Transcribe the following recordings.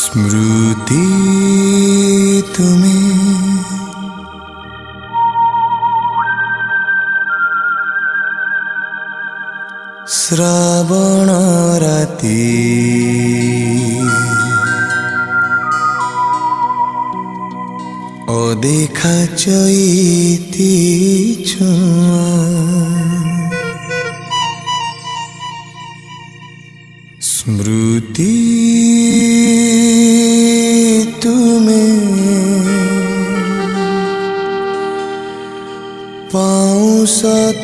स्मृति तुम्हें श्रावण राती अदेखा चैती छुआ स्मृति तुम्हें पाउस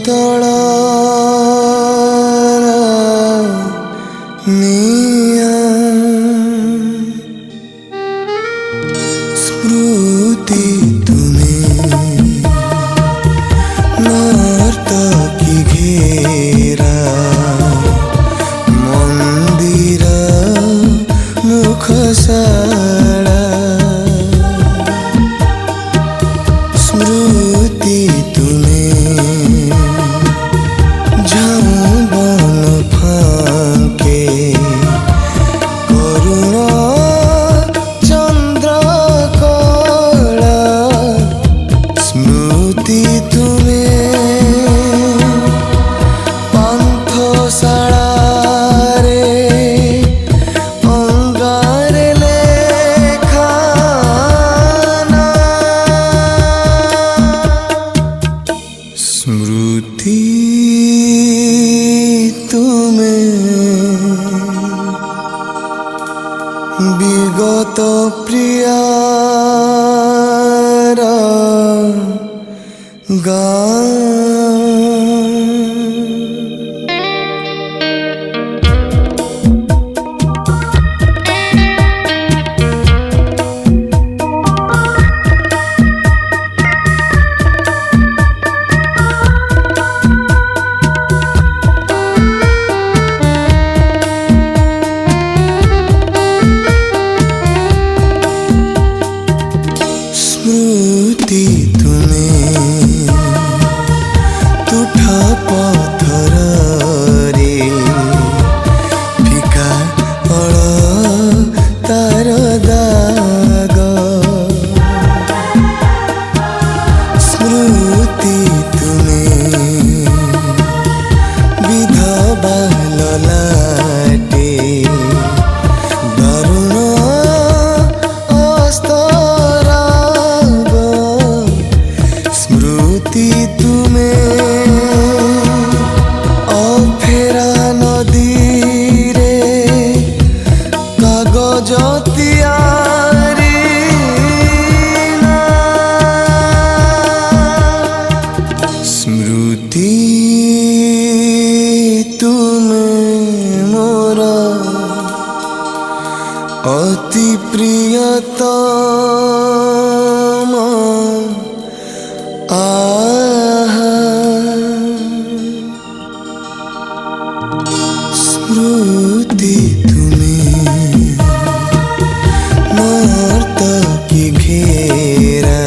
तड़ा निया स्मृति तुम्हें नर्तकी घेरा मंदिर मुखशाला स्मृति तुम्हें झाऊ बन फांके करुण चंद्र कला स्मृति तुम्हें पांथशाला स्मृति तुम्हें विगत प्रियार गान स्मृति तुम्हें तुठा पत्थर रे फिका अड़ तार दाग स्मृति तुम्हें विधवा ललाटे दारुण स्मृति तुम्हें अफेरा नदी रे कागज तियारी स्मृति तुम्हें मोर अति प्रियतम स्मृति तुम्हें नर्तकी घेरा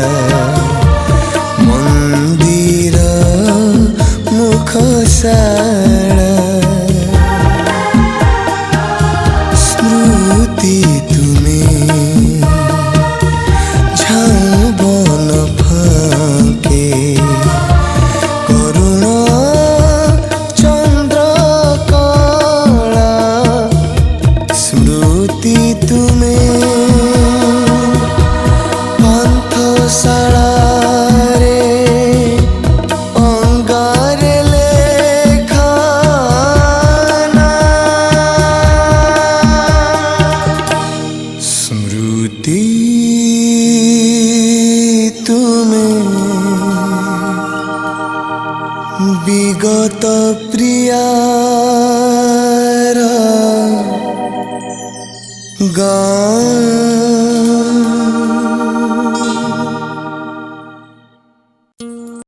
मंदिर मुखशाला स्मृति तुम्हें झाऊ बन फांके करुण चंद्र कला स्मृति तुम्हें पांथशाला रे अंगारे लेखाना स्मृति तुम्हें विगत प्रियार गान।